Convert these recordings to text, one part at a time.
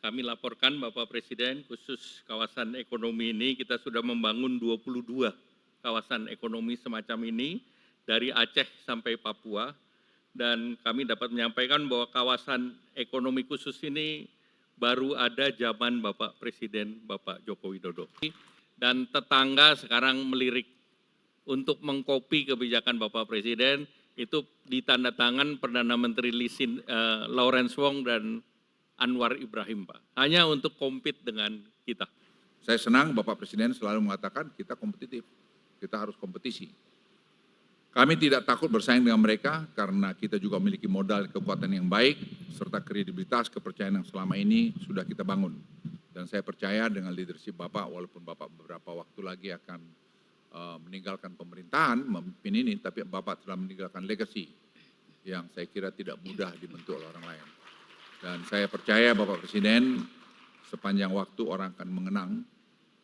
Kami laporkan Bapak Presiden, khusus kawasan ekonomi ini kita sudah membangun 22 kawasan ekonomi semacam ini dari Aceh sampai Papua, dan kami dapat menyampaikan bahwa kawasan ekonomi khusus ini baru ada zaman Bapak Presiden Bapak Joko Widodo. Dan tetangga sekarang melirik untuk mengkopi kebijakan Bapak Presiden, itu ditandatangan Perdana Menteri Lawrence Wong dan Anwar Ibrahim, Pak. Hanya untuk compete dengan kita. Saya senang Bapak Presiden selalu mengatakan kita kompetitif, kita harus kompetisi. Kami tidak takut bersaing dengan mereka karena kita juga memiliki modal kekuatan yang baik serta kredibilitas kepercayaan yang selama ini sudah kita bangun. Dan saya percaya dengan leadership Bapak, walaupun Bapak beberapa waktu lagi akan meninggalkan pemerintahan, memimpin ini, tapi Bapak telah meninggalkan legacy yang saya kira tidak mudah dibentuk oleh orang lain. Dan saya percaya Bapak Presiden sepanjang waktu orang akan mengenang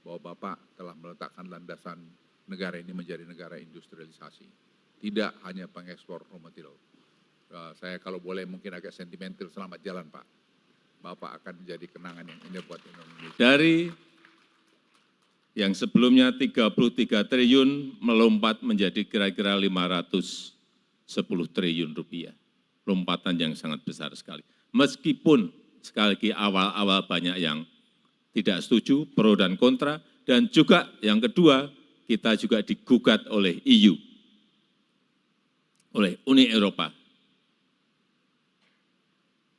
bahwa Bapak telah meletakkan landasan negara ini menjadi negara industrialisasi. Tidak hanya pengekspor raw material. Saya kalau boleh mungkin agak sentimental, selamat jalan Pak. Bapak akan menjadi kenangan yang indah buat Indonesia. Dari yang sebelumnya 33 triliun melompat menjadi kira-kira 510 triliun rupiah. Lompatan yang sangat besar sekali. Meskipun sekali lagi awal-awal banyak yang tidak setuju, pro dan kontra, dan juga yang kedua, kita juga digugat oleh EU, oleh Uni Eropa,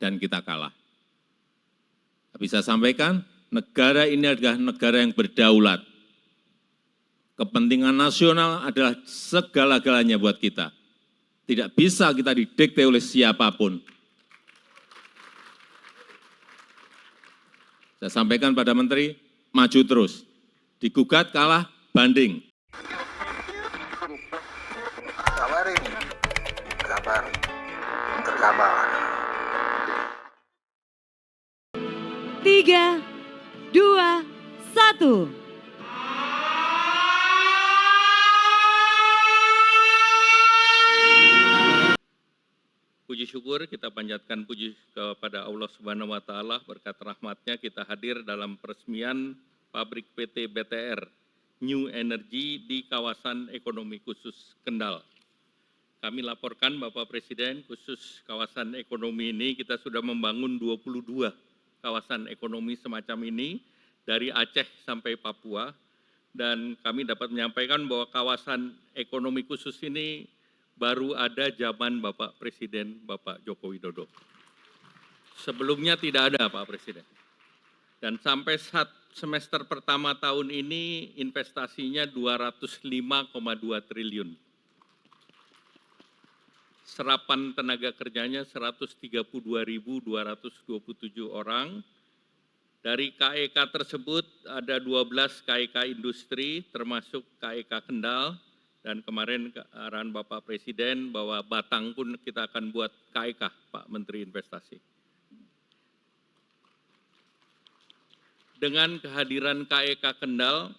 dan kita kalah. Tapi saya sampaikan, negara ini adalah negara yang berdaulat. Kepentingan nasional adalah segala-galanya buat kita. Tidak bisa kita didikte oleh siapapun. Saya sampaikan pada Menteri, maju terus. Digugat, kalah, banding. Kabarin, kabar terkabar. 3, 2, 1. Puji syukur kita panjatkan puji kepada Allah Subhanahu wa Ta'ala, berkat rahmatnya kita hadir dalam peresmian pabrik PT BTR New Energy di kawasan ekonomi khusus Kendal. Kami laporkan Bapak Presiden, khusus kawasan ekonomi ini kita sudah membangun 22 kawasan ekonomi semacam ini dari Aceh sampai Papua, dan kami dapat menyampaikan bahwa kawasan ekonomi khusus ini baru ada zaman Bapak Presiden Bapak Joko Widodo. Sebelumnya tidak ada Pak Presiden. Dan sampai semester pertama tahun ini investasinya 205,2 triliun. Serapan tenaga kerjanya 132.227 orang. Dari KEK tersebut ada 12 KEK industri termasuk KEK Kendal. Dan kemarin arahan Bapak Presiden bahwa Batang pun kita akan buat KEK, Pak Menteri Investasi. Dengan kehadiran KEK Kendal,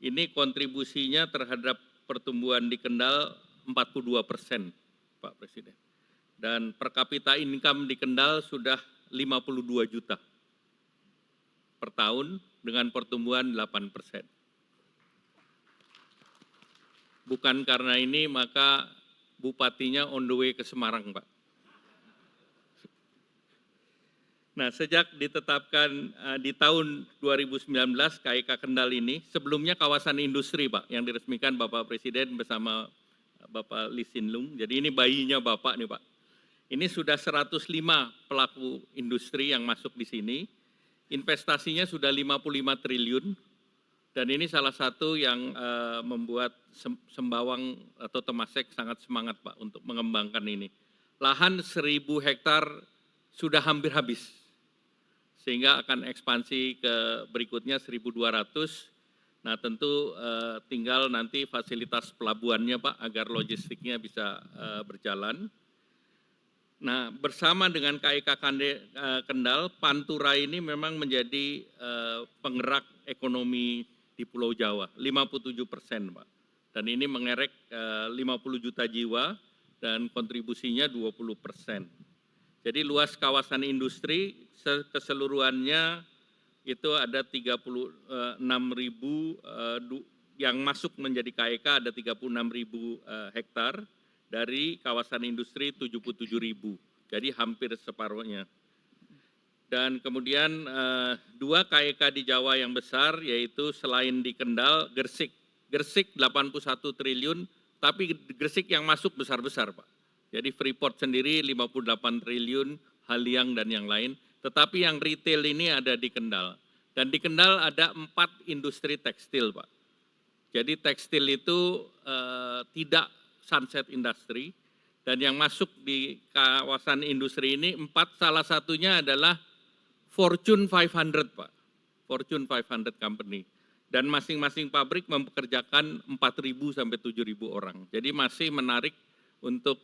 ini kontribusinya terhadap pertumbuhan di Kendal 42%, Pak Presiden. Dan per kapita income di Kendal sudah 52 juta per tahun dengan pertumbuhan 8%. Bukan karena ini maka bupatinya on the way ke Semarang, Pak. Nah, sejak ditetapkan di tahun 2019 KEK Kendal ini, sebelumnya kawasan industri, Pak, yang diresmikan Bapak Presiden bersama Bapak Lee Hsien Loong. Jadi ini bayinya Bapak nih, Pak. Ini sudah 105 pelaku industri yang masuk di sini. Investasinya sudah 55 triliun. Dan ini salah satu yang membuat Sembawang atau Temasek sangat semangat Pak untuk mengembangkan ini. Lahan 1.000 hektar sudah hampir habis. Sehingga akan ekspansi ke berikutnya 1.200. Nah tentu tinggal nanti fasilitas pelabuhannya Pak agar logistiknya bisa berjalan. Nah bersama dengan KEK Kendal, Pantura ini memang menjadi penggerak ekonomi di Pulau Jawa, 57%, Pak. Dan ini mengerek 50 juta jiwa dan kontribusinya 20%. Jadi luas kawasan industri keseluruhannya itu ada 36.000 yang masuk menjadi KEK ada 36.000 hektar, dari kawasan industri 77.000, jadi hampir separuhnya. Dan kemudian 2 KEK di Jawa yang besar, yaitu selain di Kendal, Gresik 81 triliun, tapi Gresik yang masuk besar-besar Pak. Jadi Freeport sendiri 58 triliun, Haliang dan yang lain, tetapi yang retail ini ada di Kendal. Dan di Kendal ada 4 industri tekstil Pak. Jadi tekstil itu tidak sunset industry, dan yang masuk di kawasan industri ini 4, salah satunya adalah Fortune 500 Pak, Fortune 500 company. Dan masing-masing pabrik mempekerjakan 4.000 sampai 7.000 orang. Jadi masih menarik untuk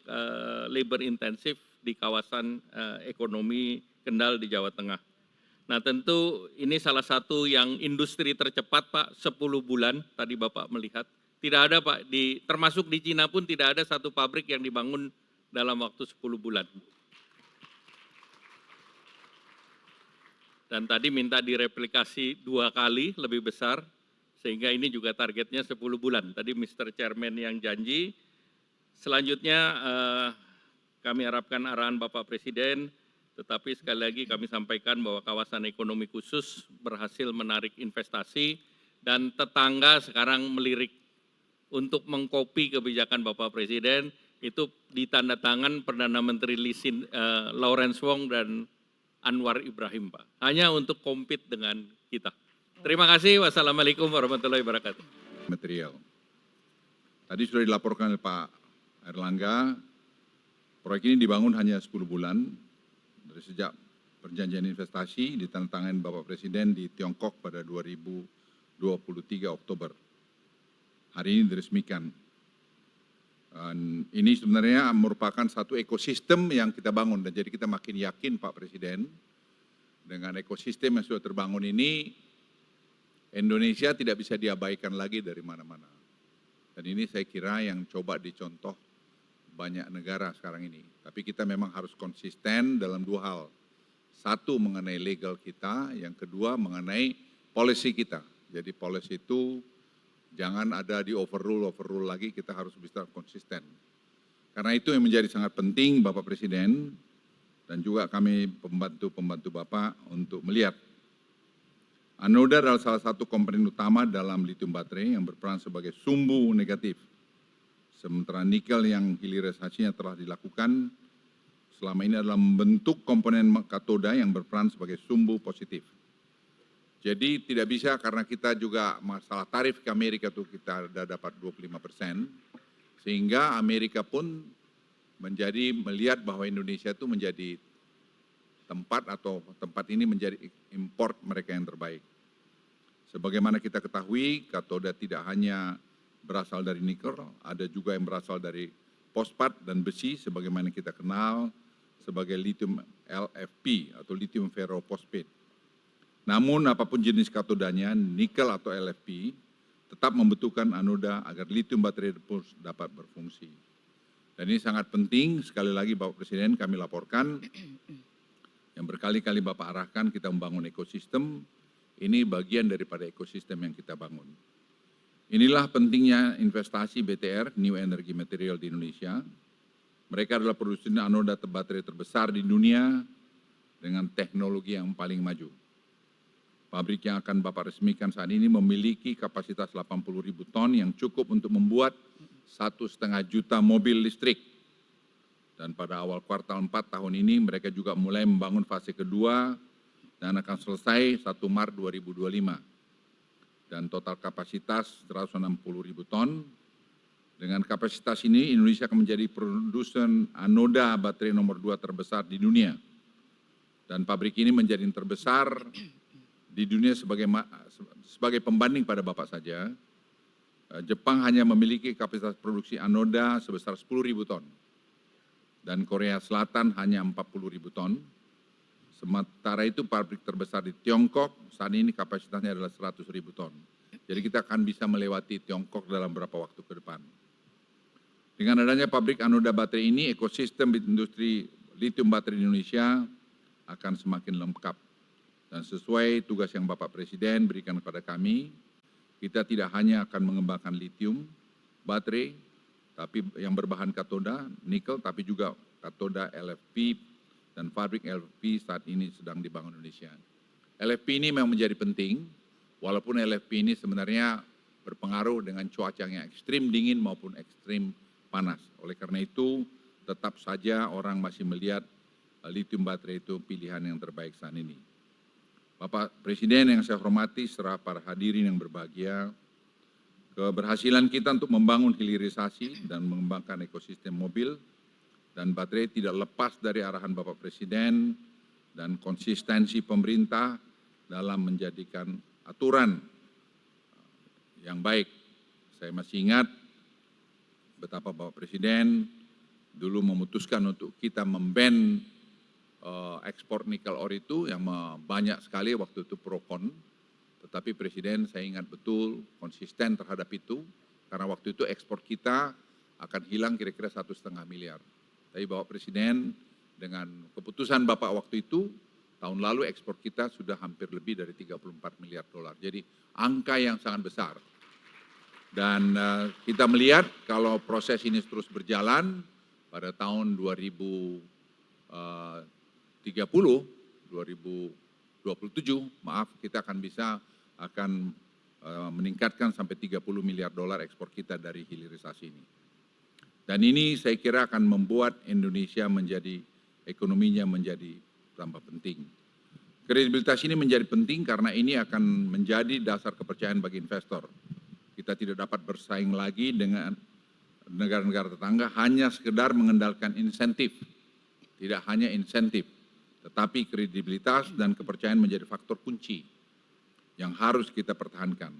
labor intensif di kawasan ekonomi Kendal di Jawa Tengah. Nah tentu ini salah satu yang industri tercepat Pak, 10 bulan tadi Bapak melihat. Tidak ada Pak, termasuk di Cina pun tidak ada satu pabrik yang dibangun dalam waktu 10 bulan. Dan tadi minta direplikasi 2 kali lebih besar, sehingga ini juga targetnya 10 bulan. Tadi Mr. Chairman yang janji. Selanjutnya kami harapkan arahan Bapak Presiden, tetapi sekali lagi kami sampaikan bahwa kawasan ekonomi khusus berhasil menarik investasi, dan tetangga sekarang melirik untuk mengkopi kebijakan Bapak Presiden, itu ditandatangan Perdana Menteri Lawrence Wong dan Anwar Ibrahim Pak, hanya untuk compete dengan kita. Terima kasih, wassalamualaikum warahmatullahi wabarakatuh. Material. Tadi sudah dilaporkan oleh Pak Erlangga, proyek ini dibangun hanya 10 bulan, dari sejak perjanjian investasi ditandatangani Bapak Presiden di Tiongkok pada 2023 Oktober. Hari ini diresmikan. Dan ini sebenarnya merupakan satu ekosistem yang kita bangun, dan jadi kita makin yakin Pak Presiden dengan ekosistem yang sudah terbangun ini, Indonesia tidak bisa diabaikan lagi dari mana-mana. Dan ini saya kira yang coba dicontoh banyak negara sekarang ini. Tapi kita memang harus konsisten dalam 2 hal. Satu mengenai legal kita, yang kedua mengenai policy kita. Jadi policy itu jangan ada di overrule lagi, kita harus bisa konsisten. Karena itu yang menjadi sangat penting Bapak Presiden, dan juga kami pembantu-pembantu Bapak untuk melihat anoda adalah salah satu komponen utama dalam lithium baterai yang berperan sebagai sumbu negatif. Sementara nikel yang hilirisasinya telah dilakukan selama ini adalah membentuk komponen katoda yang berperan sebagai sumbu positif. Jadi tidak bisa, karena kita juga masalah tarif ke Amerika itu kita sudah dapat 25%, sehingga Amerika pun melihat bahwa Indonesia itu menjadi tempat ini menjadi import mereka yang terbaik. Sebagaimana kita ketahui, katoda tidak hanya berasal dari nikel, ada juga yang berasal dari fosfat dan besi, sebagaimana kita kenal sebagai lithium LFP atau lithium ferrophosphate. Namun apapun jenis katodanya, nikel atau LFP, tetap membutuhkan anoda agar lithium baterai dapat berfungsi. Dan ini sangat penting, sekali lagi Bapak Presiden kami laporkan, yang berkali-kali Bapak arahkan kita membangun ekosistem, ini bagian daripada ekosistem yang kita bangun. Inilah pentingnya investasi BTR, New Energy Material di Indonesia. Mereka adalah produsen anoda baterai terbesar di dunia dengan teknologi yang paling maju. Pabrik yang akan Bapak resmikan saat ini memiliki kapasitas 80.000 ton yang cukup untuk membuat 1,5 juta mobil listrik. Dan pada awal kuartal 4 tahun ini mereka juga mulai membangun fase kedua dan akan selesai 1 Maret 2025. Dan total kapasitas 160.000 ton. Dengan kapasitas ini Indonesia akan menjadi produsen anoda baterai nomor 2 terbesar di dunia. Dan pabrik ini menjadi yang terbesar di dunia sebagai pembanding pada Bapak saja. Jepang hanya memiliki kapasitas produksi anoda sebesar 10.000 ton. Dan Korea Selatan hanya 40.000 ton. Sementara itu pabrik terbesar di Tiongkok saat ini kapasitasnya adalah 100.000 ton. Jadi kita akan bisa melewati Tiongkok dalam beberapa waktu ke depan. Dengan adanya pabrik anoda baterai ini, ekosistem industri lithium baterai di Indonesia akan semakin lengkap. Dan sesuai tugas yang Bapak Presiden berikan kepada kami, kita tidak hanya akan mengembangkan lithium, baterai, tapi yang berbahan katoda, nikel, tapi juga katoda LFP dan pabrik LFP saat ini sedang dibangun Indonesia. LFP ini memang menjadi penting, walaupun LFP ini sebenarnya berpengaruh dengan cuaca yang ekstrim dingin maupun ekstrim panas. Oleh karena itu, tetap saja orang masih melihat lithium baterai itu pilihan yang terbaik saat ini. Bapak Presiden yang saya hormati, serta para hadirin yang berbahagia, keberhasilan kita untuk membangun hilirisasi dan mengembangkan ekosistem mobil dan baterai tidak lepas dari arahan Bapak Presiden dan konsistensi pemerintah dalam menjadikan aturan yang baik. Saya masih ingat betapa Bapak Presiden dulu memutuskan untuk kita memban ekspor nikel ore itu yang banyak sekali waktu itu pro-kon, tetapi Presiden saya ingat betul konsisten terhadap itu, karena waktu itu ekspor kita akan hilang kira-kira 1,5 miliar. Tapi Bapak Presiden dengan keputusan Bapak waktu itu, tahun lalu ekspor kita sudah hampir lebih dari 34 miliar dolar. Jadi angka yang sangat besar. Dan kita melihat kalau proses ini terus berjalan pada tahun 2027, kita akan meningkatkan sampai 30 miliar dolar ekspor kita dari hilirisasi ini. Dan ini saya kira akan membuat Indonesia ekonominya menjadi tambah penting. Kredibilitas ini menjadi penting karena ini akan menjadi dasar kepercayaan bagi investor. Kita tidak dapat bersaing lagi dengan negara-negara tetangga hanya sekedar mengandalkan insentif. Tidak hanya insentif, tetapi kredibilitas dan kepercayaan menjadi faktor kunci yang harus kita pertahankan.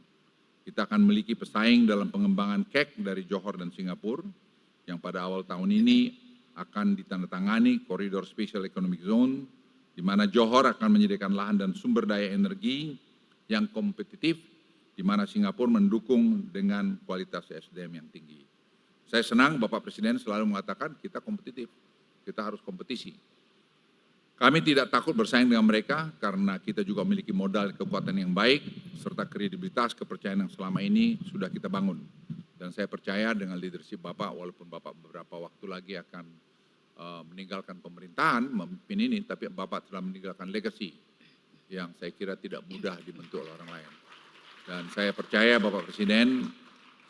Kita akan memiliki pesaing dalam pengembangan KEK dari Johor dan Singapura, yang pada awal tahun ini akan ditandatangani Koridor Special Economic Zone, di mana Johor akan menyediakan lahan dan sumber daya energi yang kompetitif, di mana Singapura mendukung dengan kualitas SDM yang tinggi. Saya senang Bapak Presiden selalu mengatakan kita kompetitif, kita harus kompetisi. Kami tidak takut bersaing dengan mereka karena kita juga memiliki modal kekuatan yang baik serta kredibilitas kepercayaan yang selama ini sudah kita bangun. Dan saya percaya dengan leadership Bapak, walaupun Bapak beberapa waktu lagi akan meninggalkan pemerintahan, memimpin ini, tapi Bapak telah meninggalkan legacy yang saya kira tidak mudah dibentuk oleh orang lain. Dan saya percaya Bapak Presiden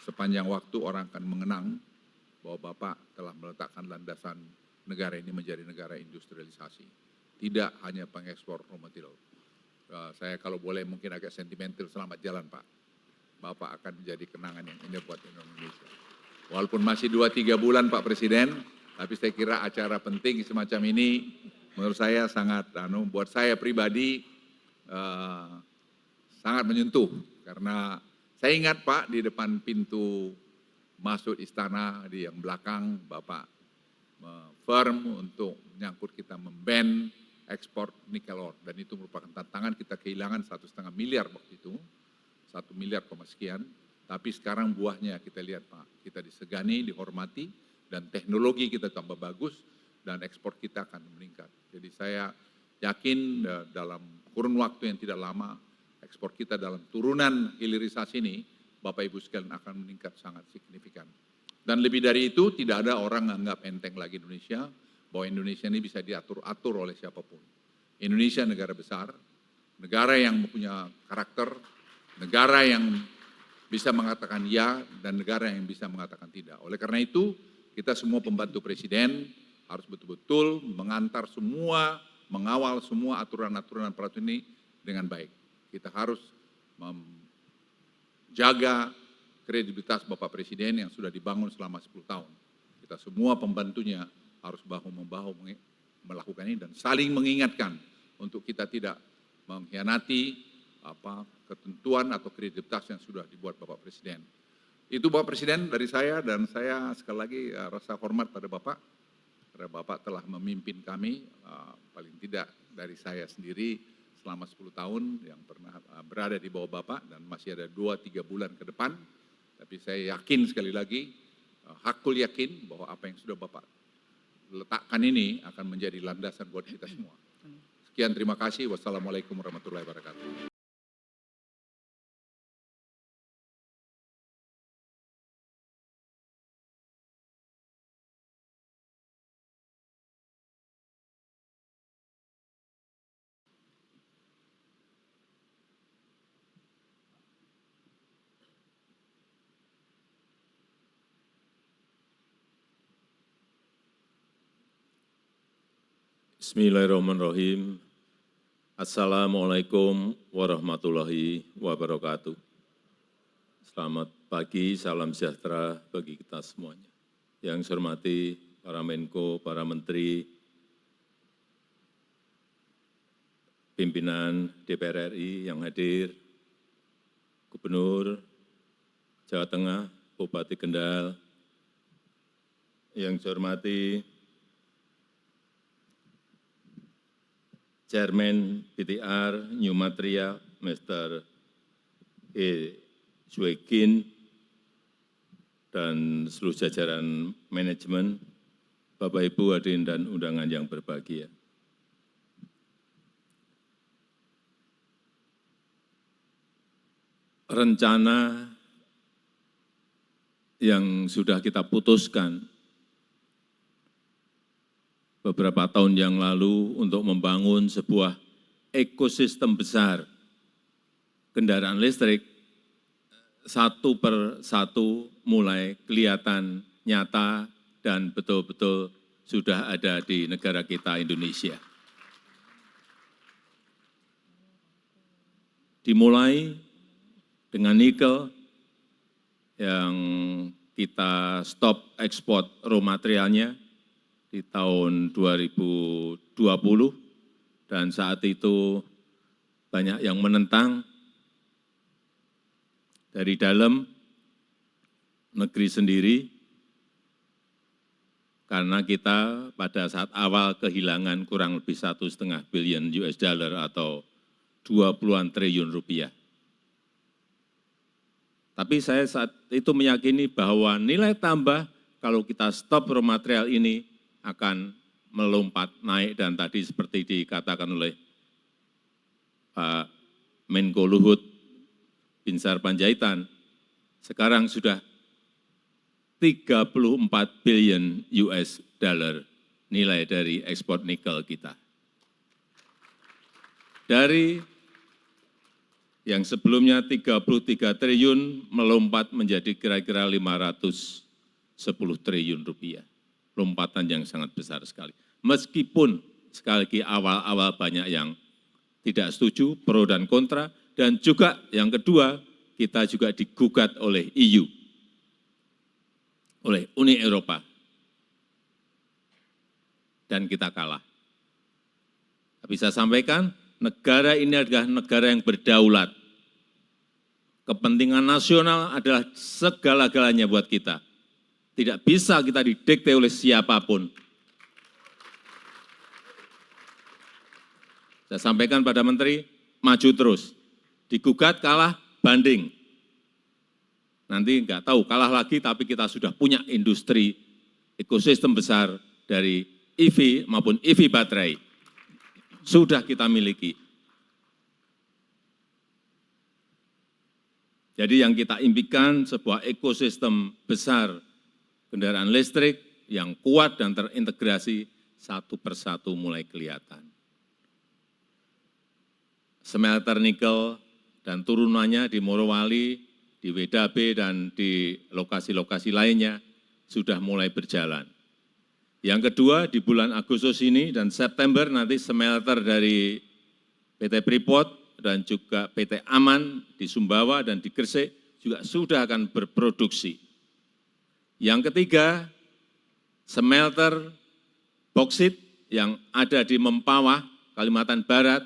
sepanjang waktu orang akan mengenang bahwa Bapak telah meletakkan landasan negara ini menjadi negara industrialisasi. Tidak hanya pengekspor raw material. Saya kalau boleh mungkin agak sentimental, selamat jalan Pak. Bapak akan menjadi kenangan yang indah buat Indonesia. Walaupun masih 2-3 bulan Pak Presiden, tapi saya kira acara penting semacam ini menurut saya sangat, buat saya pribadi sangat menyentuh. Karena saya ingat Pak di depan pintu masuk istana di yang belakang Bapak firm untuk menyangkut kita memban ekspor nikel ore, dan itu merupakan tantangan. Kita kehilangan 1,5 miliar waktu itu, 1 miliar sekian, tapi sekarang buahnya kita lihat Pak, kita disegani, dihormati, dan teknologi kita tambah bagus, dan ekspor kita akan meningkat. Jadi saya yakin dalam kurun waktu yang tidak lama, ekspor kita dalam turunan hilirisasi ini, Bapak Ibu sekalian akan meningkat sangat signifikan. Dan lebih dari itu, tidak ada orang menganggap enteng lagi Indonesia, bahwa Indonesia ini bisa diatur-atur oleh siapapun. Indonesia negara besar, negara yang punya karakter, negara yang bisa mengatakan ya, dan negara yang bisa mengatakan tidak. Oleh karena itu, kita semua pembantu Presiden harus betul-betul mengantar semua, mengawal semua aturan-aturan peraturan ini dengan baik. Kita harus menjaga kredibilitas Bapak Presiden yang sudah dibangun selama 10 tahun. Kita semua pembantunya harus bahu-membahu melakukan ini dan saling mengingatkan untuk kita tidak mengkhianati ketentuan atau kredibilitas yang sudah dibuat Bapak Presiden. Itu Bapak Presiden dari saya, dan saya sekali lagi rasa hormat pada Bapak, karena Bapak telah memimpin kami, paling tidak dari saya sendiri selama 10 tahun yang pernah berada di bawah Bapak, dan masih ada 2-3 bulan ke depan. Tapi saya yakin sekali lagi, hakul yakin bahwa apa yang sudah Bapak letakkan ini akan menjadi landasan buat kita semua. Sekian. Sekian, terima kasih. Wassalamualaikum warahmatullahi wabarakatuh. Bismillahirrahmanirrahim. Assalamualaikum warahmatullahi wabarakatuh. Selamat pagi, salam sejahtera bagi kita semuanya. Yang saya hormati para Menko, para Menteri, pimpinan DPR RI yang hadir, Gubernur Jawa Tengah, Bupati Kendal, yang saya hormati Chairman BTR New Material, Mr. E. Suegin, dan seluruh jajaran manajemen, Bapak Ibu hadirin dan undangan yang berbahagia. Rencana yang sudah kita putuskan beberapa tahun yang lalu untuk membangun sebuah ekosistem besar kendaraan listrik, satu per satu mulai kelihatan nyata dan betul-betul sudah ada di negara kita Indonesia. Dimulai dengan nikel yang kita stop ekspor raw materialnya di tahun 2020, dan saat itu banyak yang menentang dari dalam negeri sendiri, karena kita pada saat awal kehilangan kurang lebih 1,5 billion US dollar atau 20-an triliun rupiah. Tapi saya saat itu meyakini bahwa nilai tambah kalau kita stop raw material ini akan melompat naik, dan tadi seperti dikatakan oleh Pak Menko Luhut Binsar Panjaitan, sekarang sudah 34 billion US dollar nilai dari ekspor nikel kita. Dari yang sebelumnya 33 triliun melompat menjadi kira-kira 510 triliun rupiah. Lompatan yang sangat besar sekali. Meskipun sekali lagi awal-awal banyak yang tidak setuju, pro dan kontra, dan juga yang kedua, kita juga digugat oleh EU, oleh Uni Eropa, dan kita kalah. Tapi saya sampaikan, negara ini adalah negara yang berdaulat. Kepentingan nasional adalah segala-galanya buat kita. Tidak bisa kita didikte oleh siapapun. Saya sampaikan pada Menteri, maju terus. Digugat, kalah, banding. Nanti enggak tahu, kalah lagi, tapi kita sudah punya industri ekosistem besar dari EV maupun EV baterai. Sudah kita miliki. Jadi yang kita impikan sebuah ekosistem besar kendaraan listrik yang kuat dan terintegrasi satu persatu mulai kelihatan. Smelter nikel dan turunannya di Morowali, di WDB, dan di lokasi-lokasi lainnya sudah mulai berjalan. Yang kedua, di bulan Agustus ini dan September nanti smelter dari PT Freeport dan juga PT Aman di Sumbawa dan di Gresik juga sudah akan berproduksi. Yang ketiga, smelter boksit yang ada di Mempawah, Kalimantan Barat,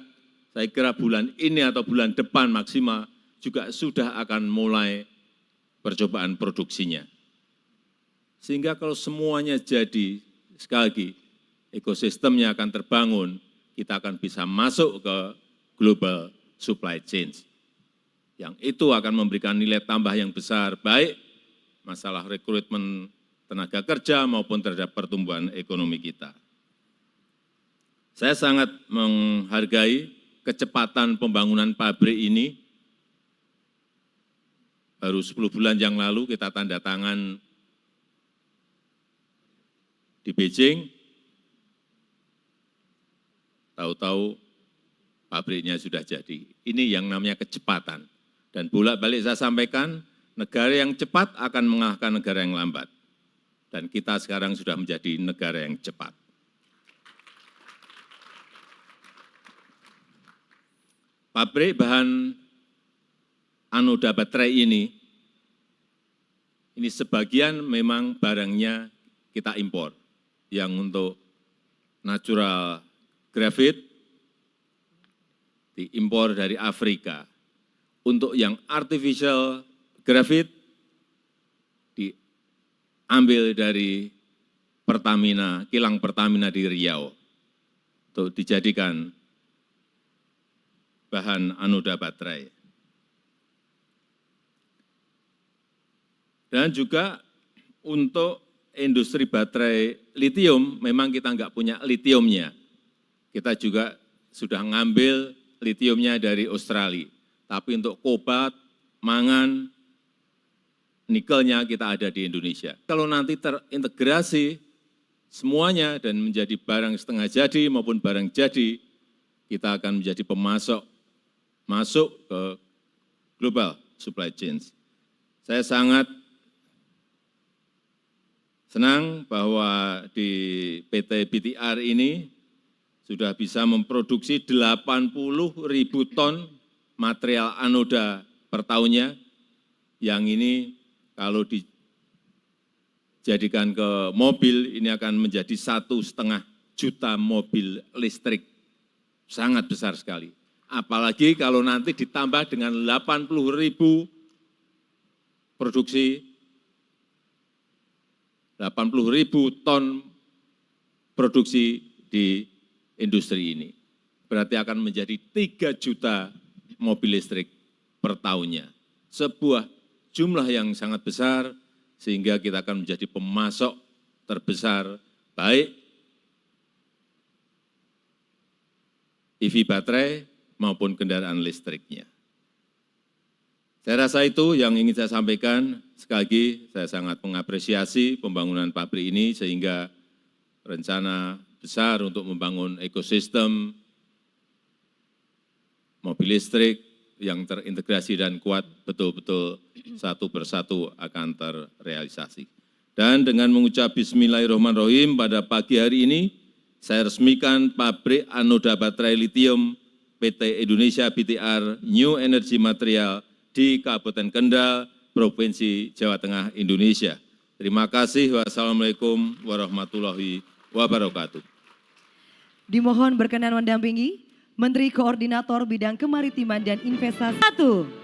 saya kira bulan ini atau bulan depan maksimal juga sudah akan mulai percobaan produksinya. Sehingga kalau semuanya jadi, sekali lagi, ekosistemnya akan terbangun, kita akan bisa masuk ke global supply chain. Yang itu akan memberikan nilai tambah yang besar, baik masalah rekrutmen tenaga kerja maupun terhadap pertumbuhan ekonomi kita. Saya sangat menghargai kecepatan pembangunan pabrik ini. Baru 10 bulan yang lalu kita tanda tangan di Beijing, tahu-tahu pabriknya sudah jadi. Ini yang namanya kecepatan. Dan bolak-balik saya sampaikan, negara yang cepat akan mengalahkan negara yang lambat. Dan kita sekarang sudah menjadi negara yang cepat. Pabrik bahan anoda baterai ini sebagian memang barangnya kita impor. Yang untuk natural graphite diimpor dari Afrika. Untuk yang artificial graphite diambil dari Pertamina, kilang Pertamina di Riau untuk dijadikan bahan anoda baterai. Dan juga untuk industri baterai litium, memang kita nggak punya litiumnya. Kita juga sudah ngambil litiumnya dari Australia. Tapi untuk kobalt, mangan, nikelnya kita ada di Indonesia. Kalau nanti terintegrasi semuanya dan menjadi barang setengah jadi maupun barang jadi, kita akan menjadi pemasok masuk ke global supply chain. Saya sangat senang bahwa di PT BTR ini sudah bisa memproduksi 80.000 ton material anoda per tahunnya, yang ini kalau dijadikan ke mobil, ini akan menjadi 1,5 juta mobil listrik, sangat besar sekali. Apalagi kalau nanti ditambah dengan 80.000 produksi, 80.000 ton produksi di industri ini. Berarti akan menjadi 3 juta mobil listrik per tahunnya. Sebuah jumlah yang sangat besar, sehingga kita akan menjadi pemasok terbesar, baik EV baterai maupun kendaraan listriknya. Saya rasa itu yang ingin saya sampaikan. Sekali lagi, saya sangat mengapresiasi pembangunan pabrik ini, sehingga rencana besar untuk membangun ekosistem mobil listrik yang terintegrasi dan kuat betul-betul satu persatu akan terrealisasi. Dan dengan mengucap bismillahirrahmanirrahim, pada pagi hari ini saya resmikan pabrik anoda baterai litium PT Indonesia BTR New Energy Material di Kabupaten Kendal, Provinsi Jawa Tengah, Indonesia. Terima kasih. Wassalamualaikum warahmatullahi wabarakatuh. Dimohon berkenan mendampingi Menteri Koordinator Bidang Kemaritiman dan Investasi. 1.